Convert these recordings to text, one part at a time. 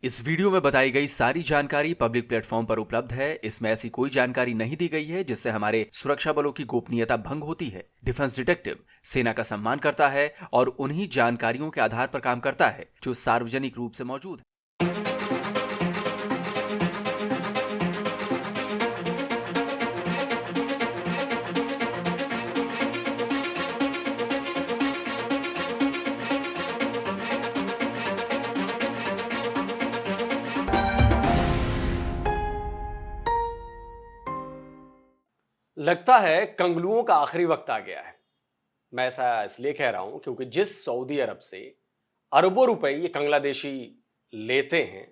इस वीडियो में बताई गई सारी जानकारी पब्लिक प्लेटफॉर्म पर उपलब्ध है। इसमें ऐसी कोई जानकारी नहीं दी गई है जिससे हमारे सुरक्षा बलों की गोपनीयता भंग होती है। डिफेंस डिटेक्टिव सेना का सम्मान करता है और उन्हीं जानकारियों के आधार पर काम करता है जो सार्वजनिक रूप से मौजूद है। लगता है कंगलुओं का आखिरी वक्त आ गया है। मैं ऐसा इसलिए कह रहा हूं क्योंकि जिस सऊदी अरब से अरबों रुपए ये कंगलादेशी लेते हैं,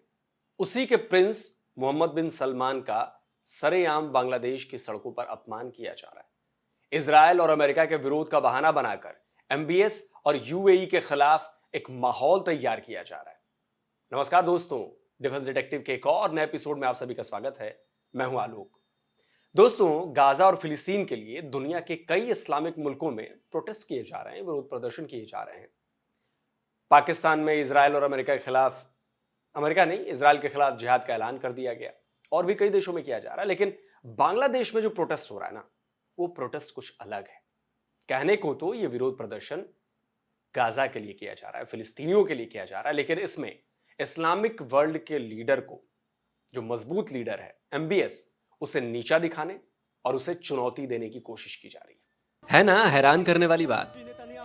उसी के प्रिंस मोहम्मद बिन सलमान का सरेआम बांग्लादेश की सड़कों पर अपमान किया जा रहा है। इजरायल और अमेरिका के विरोध का बहाना बनाकर एमबीएस और यूएई के खिलाफ एक माहौल तैयार किया जा रहा है। नमस्कार दोस्तों, डिफेंस डिटेक्टिव के एक और नए एपिसोड में आप सभी का स्वागत है। मैं हूं आलोक। दोस्तों, गाजा और फिलिस्तीन के लिए दुनिया के कई इस्लामिक मुल्कों में प्रोटेस्ट किए जा रहे हैं, विरोध प्रदर्शन किए जा रहे हैं। पाकिस्तान में इजरायल और अमेरिका के खिलाफ, अमेरिका नहीं, इजरायल के खिलाफ जिहाद का ऐलान कर दिया गया और भी कई देशों में किया जा रहा है। लेकिन बांग्लादेश में जो प्रोटेस्ट हो रहा है ना, वो प्रोटेस्ट कुछ अलग है। कहने को तो ये विरोध प्रदर्शन गाजा के लिए किया जा रहा है, फिलिस्तीनियों के लिए किया जा रहा है, लेकिन इसमें इस्लामिक वर्ल्ड के लीडर को, जो मजबूत लीडर है एमबीएस, उसे नीचा दिखाने और उसे चुनौती देने की कोशिश की जा रही है ना। हैरान करने वाली बात,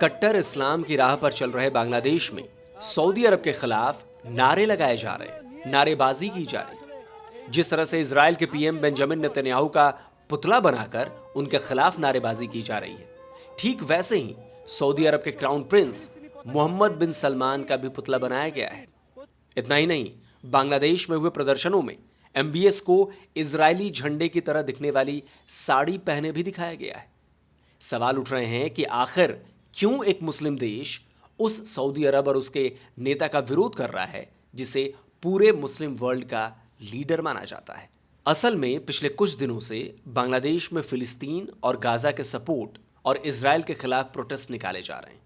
कट्टर इस्लाम की राह पर चल रहे बांग्लादेश में सऊदी अरब के खिलाफ नारे लगाए जा रहे हैं, नारेबाजी की जा रही है। जिस तरह से इजराइल के पीएम बेंजामिन नेतन्याहू का पुतला बनाकर उनके खिलाफ नारेबाजी की जा रही है, ठीक वैसे ही सऊदी अरब के क्राउन प्रिंस मोहम्मद बिन सलमान का भी पुतला बनाया गया है। इतना ही नहीं, बांग्लादेश में हुए प्रदर्शनों में एमबीएस को इजरायली झंडे की तरह दिखने वाली साड़ी पहने भी दिखाया गया है। सवाल उठ रहे हैं कि आखिर क्यों एक मुस्लिम देश उस सऊदी अरब और उसके नेता का विरोध कर रहा है जिसे पूरे मुस्लिम वर्ल्ड का लीडर माना जाता है। असल में पिछले कुछ दिनों से बांग्लादेश में फिलिस्तीन और गाजा के सपोर्ट और इजरायल के खिलाफ प्रोटेस्ट निकाले जा रहे हैं।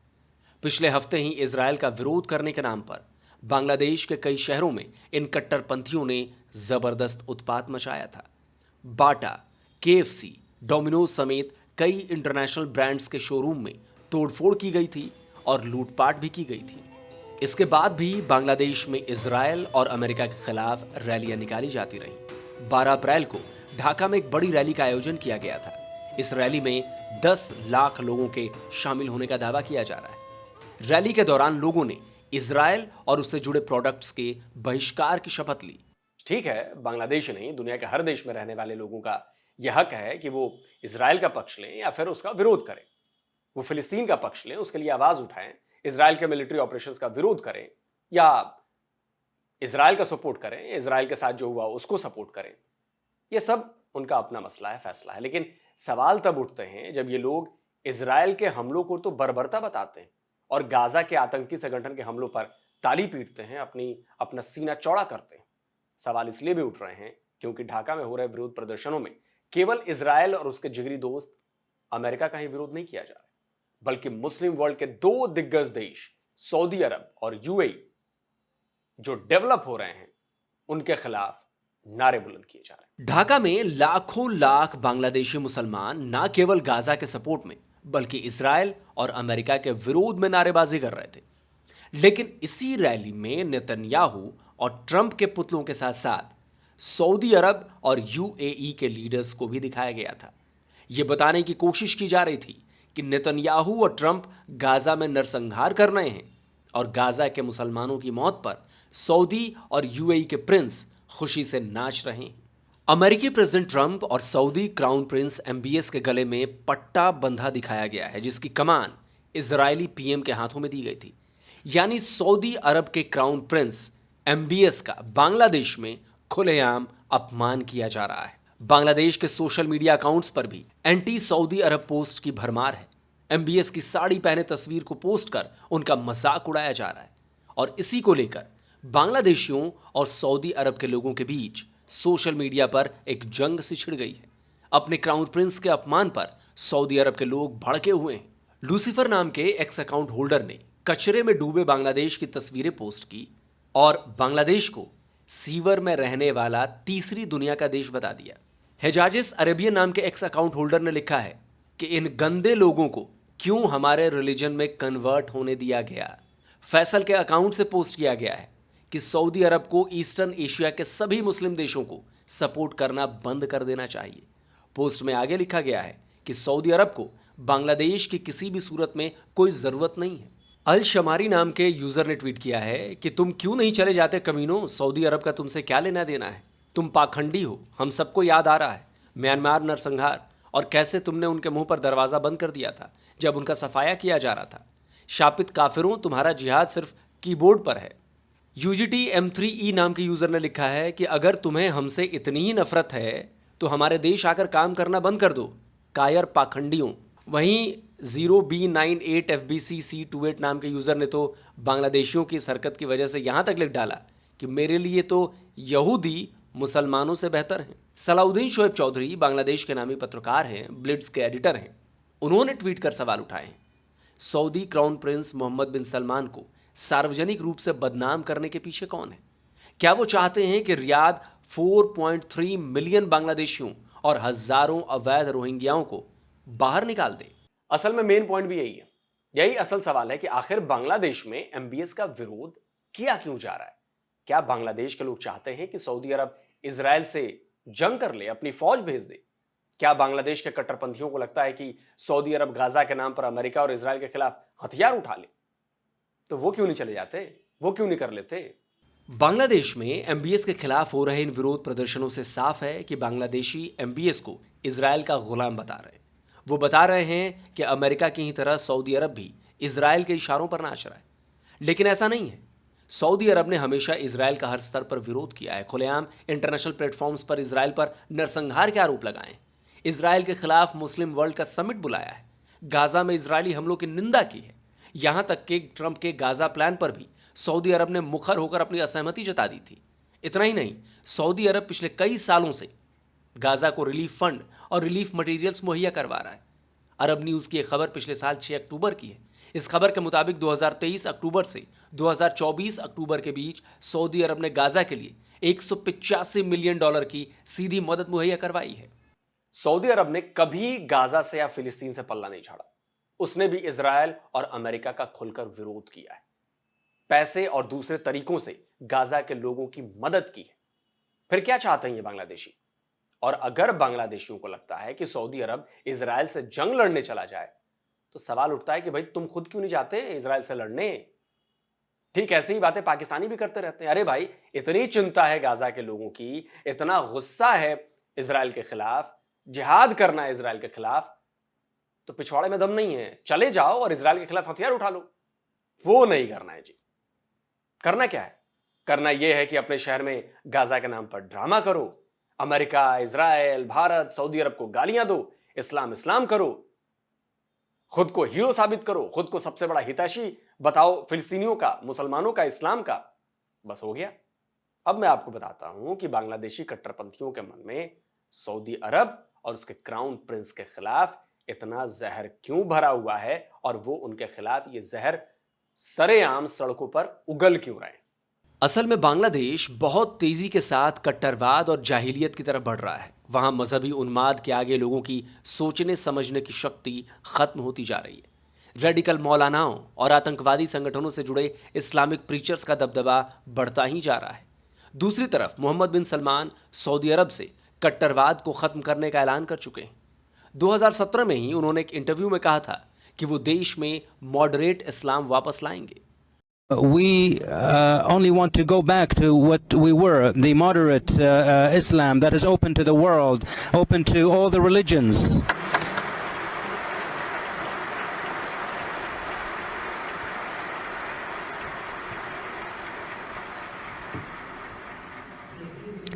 पिछले हफ्ते ही इजरायल का विरोध करने के नाम पर बांग्लादेश के कई शहरों में इन कट्टरपंथियों ने जबरदस्त उत्पात मचाया था। बाटा, केएफसी, डोमिनोज समेत कई इंटरनेशनल ब्रांड्स के शोरूम में तोड़फोड़ की गई थी और लूटपाट भी की गई थी। इसके बाद भी बांग्लादेश में इजरायल और अमेरिका के खिलाफ रैलियां निकाली जाती रहीं। 12 अप्रैल को ढाका में एक बड़ी रैली का आयोजन किया गया था। इस रैली में 10 लाख लोगों के शामिल होने का दावा किया जा रहा है। रैली के दौरान लोगों ने इजरायल और उससे जुड़े प्रोडक्ट्स के बहिष्कार की शपथ ली। ठीक है, बांग्लादेश नहीं, दुनिया के हर देश में रहने वाले लोगों का यह हक है कि वो इजरायल का पक्ष लें या फिर उसका विरोध करें। वो फिलिस्तीन का पक्ष लें, उसके लिए आवाज उठाएं, इजरायल के मिलिट्री ऑपरेशंस का विरोध करें या इजरायल का सपोर्ट करें, इजरायल के साथ जो हुआ उसको सपोर्ट करें। यह सब उनका अपना मसला है, फैसला है। लेकिन सवाल तब उठते हैं जब ये लोग इजरायल के हमलों को तो बर्बरता बताते हैं और गाजा के आतंकी संगठन के हमलों पर ताली पीटते हैं, अपना सीना चौड़ा करते हैं। सवाल इसलिए भी उठ रहे हैं क्योंकि ढाका में हो रहे विरोध प्रदर्शनों में केवल इजरायल और उसके जिगरी दोस्त अमेरिका का ही विरोध नहीं किया जा रहा है, बल्कि मुस्लिम वर्ल्ड के 2 दिग्गज देश सऊदी अरब और यूएई जो डेवलप हो रहे हैं, उनके खिलाफ नारे बुलंद किए जा रहे हैं। ढाका में लाखों लाख बांग्लादेशी मुसलमान न केवल गाजा के सपोर्ट में बल्कि इजरायल और अमेरिका के विरोध में नारेबाजी कर रहे थे। लेकिन इसी रैली में नेतन्याहू और ट्रंप के पुतलों के साथ साथ सऊदी अरब और यूएई के लीडर्स को भी दिखाया गया था। यह बताने की कोशिश की जा रही थी कि नेतन्याहू और ट्रंप गाजा में नरसंहार कर रहे हैं और गाजा के मुसलमानों की मौत पर सऊदी और यूएई के प्रिंस खुशी से नाच रहे हैं। अमेरिकी प्रेसिडेंट ट्रंप और सऊदी क्राउन प्रिंस एमबीएस के गले में पट्टा बंधा दिखाया गया है, जिसकी कमान इजरायली पीएम के हाथों में दी गई थी। यानी सऊदी अरब के क्राउन प्रिंस एमबीएस का बांग्लादेश में खुलेआम अपमान किया जा रहा है। बांग्लादेश के सोशल मीडिया अकाउंट्स पर भी एंटी सऊदी अरब पोस्ट की भरमार है। एमबीएस की साड़ी पहने तस्वीर को पोस्ट कर उनका मजाक उड़ाया जा रहा है और इसी को लेकर बांग्लादेशियों और सऊदी अरब के लोगों के बीच सोशल मीडिया पर एक जंग सी छिड़ गई है। अपने क्राउन प्रिंस के अपमान पर सऊदी अरब के लोग भड़के हुए हैं। लूसीफर नाम के एक्स अकाउंट होल्डर ने कचरे में डूबे बांग्लादेश की तस्वीरें पोस्ट की और बांग्लादेश को सीवर में रहने वाला तीसरी दुनिया का देश बता दिया। हिजाजिस अरेबियन नाम के एक्स अकाउंट होल्डर ने लिखा है कि इन गंदे लोगों को क्यों हमारे रिलीजन में कन्वर्ट होने दिया गया। फैसल के अकाउंट से पोस्ट किया गया है कि सऊदी अरब को ईस्टर्न एशिया के सभी मुस्लिम देशों को सपोर्ट करना बंद कर देना चाहिए। पोस्ट में आगे लिखा गया है कि सऊदी अरब को बांग्लादेश की किसी भी सूरत में कोई ज़रूरत नहीं है। अल शमारी नाम के यूज़र ने ट्वीट किया है कि तुम क्यों नहीं चले जाते कमीनों, सऊदी अरब का तुमसे क्या लेना देना है, तुम पाखंडी हो। हम सबको याद आ रहा है म्यांमार नरसंहार और कैसे तुमने उनके मुंह पर दरवाज़ा बंद कर दिया था जब उनका सफाया किया जा रहा था। शापित काफिरों, तुम्हारा जिहाद सिर्फ कीबोर्ड पर है। UGT M3E नाम के यूज़र ने लिखा है कि अगर तुम्हें हमसे इतनी ही नफरत है तो हमारे देश आकर काम करना बंद कर दो, कायर पाखंडियों। वहीं 0B98FBCC28 नाम के यूज़र ने तो बांग्लादेशियों की इस हरकत की वजह से यहाँ तक लिख डाला कि मेरे लिए तो यहूदी मुसलमानों से बेहतर हैं। सलाउद्दीन शोएब चौधरी बांग्लादेश के नामी पत्रकार हैं, ब्लिट्स के एडिटर हैं। उन्होंने ट्वीट कर सवाल उठाए हैं, सऊदी क्राउन प्रिंस मोहम्मद बिन सलमान को सार्वजनिक रूप से बदनाम करने के पीछे कौन है? क्या वो चाहते हैं कि रियाद 4.3 मिलियन बांग्लादेशियों और हजारों अवैध रोहिंग्याओं को बाहर निकाल दे? असल में मेन पॉइंट भी यही है। यही असल सवाल है कि आखिर बांग्लादेश में MBS का विरोध किया क्यों जा रहा है? क्या बांग्लादेश के लोग चाहते हैं कि सऊदी अरब इजराइल से जंग कर ले, अपनी फौज भेज दे? क्या बांग्लादेश के कट्टरपंथियों को लगता है कि सऊदी अरब गाजा के नाम पर अमेरिका और इजराइल के खिलाफ हथियार उठा ले? तो वो क्यों नहीं चले जाते, वो क्यों नहीं कर लेते? बांग्लादेश में MBS के खिलाफ हो रहे इन विरोध प्रदर्शनों से साफ है कि बांग्लादेशी MBS को इजराइल का गुलाम बता रहे हैं। वो बता रहे हैं कि अमेरिका की ही तरह सऊदी अरब भी इजराइल के इशारों पर नाच रहा है। लेकिन ऐसा नहीं है। सऊदी अरब ने हमेशा इजराइल का हर स्तर पर विरोध किया है, खुलेआम इंटरनेशनल प्लेटफॉर्म्स पर इजराइल पर नरसंहार के आरोप लगाए, इजराइल के खिलाफ मुस्लिम वर्ल्ड का समिट बुलाया है, गाजा में इजरायली हमलों की निंदा की है। यहां तक कि ट्रंप के गाजा प्लान पर भी सऊदी अरब ने मुखर होकर अपनी असहमति जता दी थी। इतना ही नहीं, सऊदी अरब पिछले कई सालों से गाजा को रिलीफ फंड और रिलीफ मटेरियल्स मुहैया करवा रहा है। अरब न्यूज़ की एक खबर पिछले साल 6 अक्टूबर की है। इस खबर के मुताबिक 2023 अक्टूबर से 2024 अक्टूबर के बीच सऊदी अरब ने गाजा के लिए $185 मिलियन की सीधी मदद मुहैया करवाई है। सऊदी अरब ने कभी गाजा से या फिलिस्तीन से पल्ला नहीं झाड़ा। उसने भी इजराइल और अमेरिका का खुलकर विरोध किया है, पैसे और दूसरे तरीकों से गाजा के लोगों की मदद की है। फिर क्या चाहते हैं ये बांग्लादेशी? और अगर बांग्लादेशियों को लगता है कि सऊदी अरब इजराइल से जंग लड़ने चला जाए तो सवाल उठता है कि भाई तुम खुद क्यों नहीं जाते इजराइल से लड़ने? ठीक ऐसी ही बातें पाकिस्तानी भी करते रहते हैं। अरे भाई, इतनी चिंता है गाजा के लोगों की, इतना गुस्सा है इजराइल के खिलाफ, जिहाद करना है इजराइल के खिलाफ, तो पिछवाड़े में दम नहीं है, चले जाओ और इजराइल के खिलाफ हथियार उठा लो। वो नहीं करना है जी। करना क्या है? करना यह है कि अपने शहर में गाजा के नाम पर ड्रामा करो, अमेरिका, इजराइल, भारत, सऊदी अरब को गालियां दो, इस्लाम इस्लाम करो, खुद को हीरो साबित करो, खुद को सबसे बड़ा हितैषी बताओ फिलिस्तीनियों का, मुसलमानों का, इस्लाम का। बस हो गया। अब मैं आपको बताता हूं कि बांग्लादेशी कट्टरपंथियों के मन में सऊदी अरब और उसके क्राउन प्रिंस के खिलाफ इतना जहर क्यों भरा हुआ है और वो उनके खिलाफ ये जहर सरेआम सड़कों पर उगल क्यों रहे हैं। असल में बांग्लादेश बहुत तेजी के साथ कट्टरवाद और जाहिलियत की तरफ बढ़ रहा है। वहां मजहबी उन्माद के आगे लोगों की सोचने समझने की शक्ति खत्म होती जा रही है। रेडिकल मौलानाओं और आतंकवादी संगठनों से जुड़े इस्लामिक प्रीचर्स का दबदबा बढ़ता ही जा रहा है। दूसरी तरफ मोहम्मद बिन सलमान सऊदी अरब से कट्टरवाद को खत्म करने का ऐलान कर चुके हैं। 2017 में ही उन्होंने एक इंटरव्यू में कहा था कि वो देश में मॉडरेट इस्लाम वापस लाएंगे। We only want to go back to what we were, the moderate Islam that is open to the world, open to all the religions.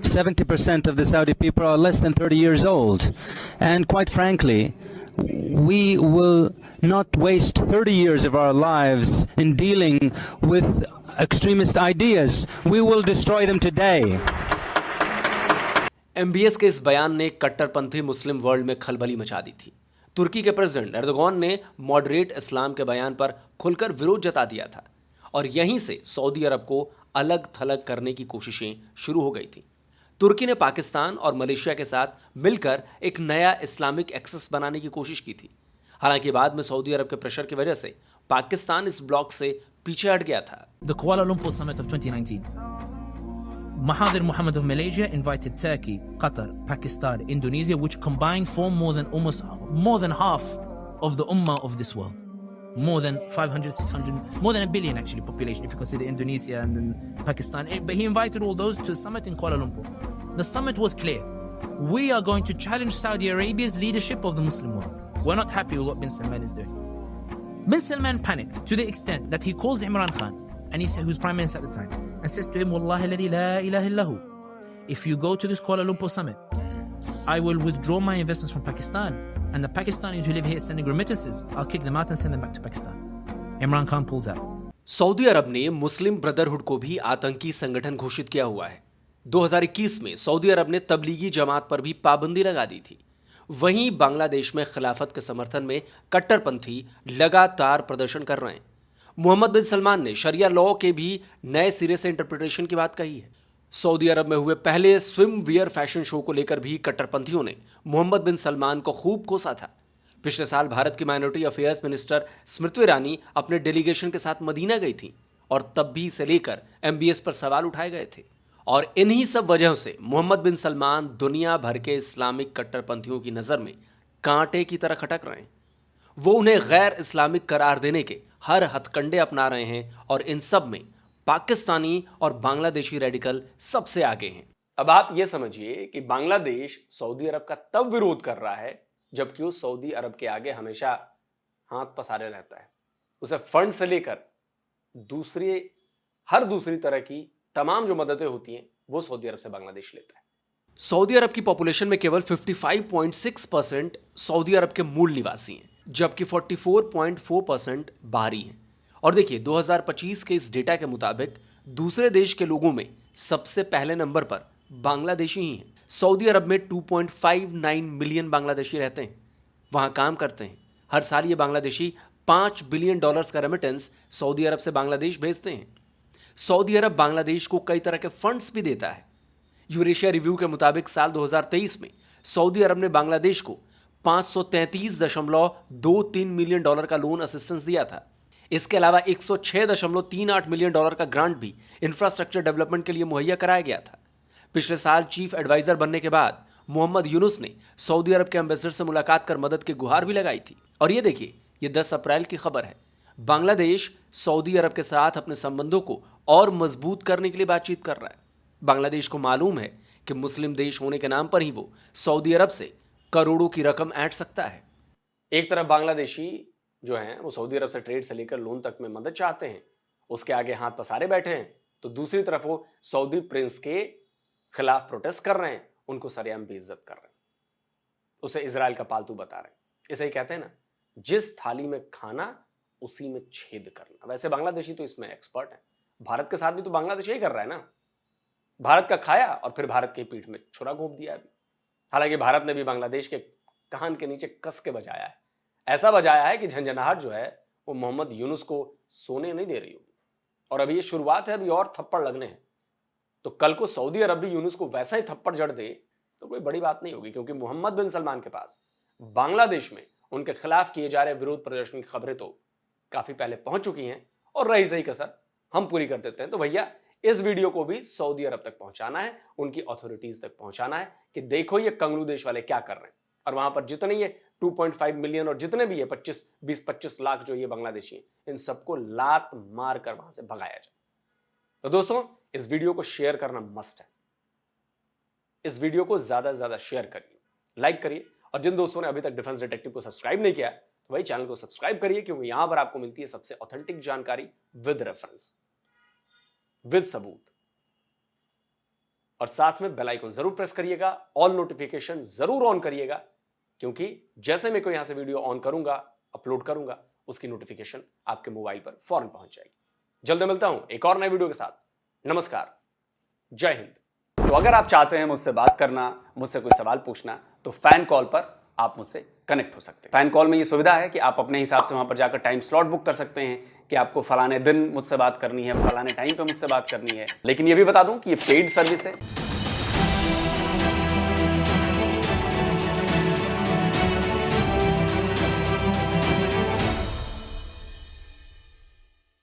%70 of the Saudi people are less than 30 years old, and quite frankly, we will not waste 30 years of our lives in dealing with extremist ideas. We will destroy them today. MBS के इस बयान ने कट्टरपंथी मुस्लिम world में खलबली मचा दी थी। तुर्की के प्रेसिडेंट एर्दोगान ने मॉडरेट इस्लाम के बयान पर खुलकर विरोध जता दिया था और यहीं से सऊदी अरब को अलग थलग करने की कोशिशें शुरू हो गई थी। तुर्की ने पाकिस्तान और मलेशिया के साथ मिलकर एक नया इस्लामिक एक्सिस बनाने की कोशिश की थी। हालांकि बाद में सऊदी अरब के प्रेशर की वजह से पाकिस्तान इस ब्लॉक से पीछे हट गया था। The Kuala Lumpur Summit of 2019. Mahathir Mohamad of Malaysia invited Turkey, Qatar, Pakistan, Indonesia, which combined form more than half of the ummah of this world. More than 500, 600, more than a billion actually population if you consider Indonesia and then Pakistan. But he invited all those to a summit in Kuala Lumpur. The summit was clear. We are going to challenge Saudi Arabia's leadership of the Muslim world. We're not happy with what bin Salman is doing. Bin Salman panicked to the extent that he calls Imran Khan, and he said, who was prime minister at the time, and says to him, Wallahi alladhi la ilaha illahu, if you go to this Kuala Lumpur summit, I will withdraw my investments from Pakistan, and the Pakistanis who live here sending remittances, I'll kick them out and send them back to Pakistan. Imran Khan pulls out. Saudi Arab ने Muslim brotherhood को भी आतंकी संगठन घोषित किया हुआ है। 2021 में सऊदी अरब ने तबलीगी जमात पर भी पाबंदी लगा दी थी। वहीं बांग्लादेश में खिलाफत के समर्थन में कट्टरपंथी लगातार प्रदर्शन कर रहे हैं। मोहम्मद बिन सलमान ने शरिया लॉ के भी नए सिरे से इंटरप्रिटेशन की बात कही है। सऊदी अरब में हुए पहले स्विम वियर फैशन शो को लेकर भी कट्टरपंथियों ने मोहम्मद बिन सलमान को खूब कोसा था। पिछले साल भारत की minority affairs minister Smriti Irani अपने डेलीगेशन के साथ मदीना गई थी और तब भी इसे लेकर MBS पर सवाल उठाए गए थे। और इन्हीं सब वजहों से मोहम्मद बिन सलमान दुनिया भर के इस्लामिक कट्टरपंथियों की नज़र में कांटे की तरह खटक रहे हैं। वो उन्हें गैर इस्लामिक करार देने के हर हथकंडे अपना रहे हैं और इन सब में पाकिस्तानी और बांग्लादेशी रेडिकल सबसे आगे हैं। अब आप ये समझिए कि बांग्लादेश सऊदी अरब का तब विरोध कर रहा है जबकि वो सऊदी अरब के आगे हमेशा हाथ पसारे रहता है। उसे फंड से लेकर हर दूसरी तरह की तमाम जो मददें होती हैं वो सऊदी अरब से बांग्लादेश लेता है। सऊदी अरब की पॉपुलेशन में केवल 55.6% सऊदी अरब के मूल निवासी हैं, जबकि 44.4% बाहरी हैं। और देखिए 2025 के इस डेटा के मुताबिक दूसरे देश के लोगों में सबसे पहले नंबर पर बांग्लादेशी ही हैं। सऊदी अरब में 2.59 मिलियन बांग्लादेशी रहते हैं, वहाँ काम करते हैं। हर साल ये बांग्लादेशी $5 बिलियन का रेमिटेंस सऊदी अरब से बांग्लादेश भेजते हैं। सऊदी अरब बांग्लादेश को कई तरह के फंड्स भी देता है। यूरेशिया रिव्यू के मुताबिक साल 2023 में सऊदी अरब ने बांग्लादेश को $533.23 मिलियन का लोन असिस्टेंस दिया था। इसके अलावा $106.38 मिलियन का ग्रांट भी इंफ्रास्ट्रक्चर डेवलपमेंट के लिए मुहैया कराया गया था। पिछले साल चीफ एडवाइजर बनने के बाद मोहम्मद यूनुस ने सऊदी अरब के एम्बेसडर से मुलाकात कर मदद की गुहार भी लगाई थी। और ये देखिए, ये 10 अप्रैल की खबर है। बांग्लादेश सऊदी अरब के साथ अपने संबंधों को और मजबूत करने के लिए बातचीत कर रहा है। बांग्लादेश को मालूम है कि मुस्लिम देश होने के नाम पर ही वो सऊदी अरब से करोड़ों की रकम ऐंठ सकता है। एक तरफ बांग्लादेशी जो हैं वो सऊदी अरब से ट्रेड से लेकर लोन तक में मदद चाहते हैं, उसके आगे हाथ पसारे बैठे हैं, तो दूसरी तरफ वो सऊदी प्रिंस के खिलाफ प्रोटेस्ट कर रहे हैं, उनको सरेआम बेइज्जत कर रहे हैं, उसे इजराइल का पालतू बता रहे हैं। इसे ही कहते हैं ना, जिस थाली में खाना उसी में छेद करना। वैसे बांग्लादेशी तो इसमें एक्सपर्ट है। भारत के साथ भी तो बांग्लादेश यही कर रहा है ना। भारत का खाया और फिर भारत की पीठ में छुरा घोंप दिया अभी। हालांकि भारत ने भी बांग्लादेश के कान के नीचे कस के बजाया है। ऐसा बजाया है कि झंझनाहट जो है वो मोहम्मद यूनुस को सोने नहीं दे रही होगी। और अभी ये शुरुआत है, अभी और थप्पड़ लगने हैं। तो कल को सऊदी अरब भी यूनुस को वैसा ही थप्पड़ जड़ दे तो कोई बड़ी बात नहीं होगी, क्योंकि मोहम्मद बिन सलमान के पास बांग्लादेश में उनके खिलाफ किए जा रहे विरोध प्रदर्शन की खबरें तो काफी पहले पहुंच चुकी हैं। और रही सही कसर हम पूरी कर देते हैं। तो भैया इस वीडियो को भी सऊदी अरब तक पहुंचाना है, उनकी अथॉरिटीज तक पहुंचाना है कि देखो ये कंगलू देश वाले क्या कर रहे हैं। और वहां पर जितने ये 2.5 मिलियन और जितने भी ये 20-25 लाख जो ये बांग्लादेशी हैं, इन सबको लात मार कर वहां से भगाया जाए। तो दोस्तों, इस वीडियो को शेयर करना मस्ट है। इस वीडियो को ज्यादा से ज्यादा शेयर करिए, लाइक करिए। और जिन दोस्तों ने अभी तक डिफेंस डिटेक्टिव को सब्सक्राइब नहीं किया तो भाई चैनल को सब्सक्राइब करिए, क्योंकि यहां पर आपको मिलती है सबसे ऑथेंटिक जानकारी विद रेफरेंस, विद सबूत। और साथ में बेल आइकन जरूर प्रेस करिएगा, ऑल नोटिफिकेशन जरूर ऑन करिएगा, क्योंकि जैसे मैं कोई यहां से वीडियो ऑन करूंगा, अपलोड करूंगा, उसकी नोटिफिकेशन आपके मोबाइल पर फौरन पहुंच जाएगी। जल्द मिलता हूं एक और नए वीडियो के साथ। नमस्कार, जय हिंद। तो अगर आप चाहते हैं मुझसे बात करना, मुझसे कोई सवाल पूछना, तो फैन कॉल पर आप मुझसे कनेक्ट हो सकते हैं। फैन कॉल में ये सुविधा है कि आप अपने हिसाब से वहां पर जाकर टाइम स्लॉट बुक कर सकते हैं कि आपको फलाने दिन मुझसे बात करनी है, फलाने टाइम पे मुझसे बात करनी है। लेकिन ये भी बता दूं कि ये पेड सर्विस है,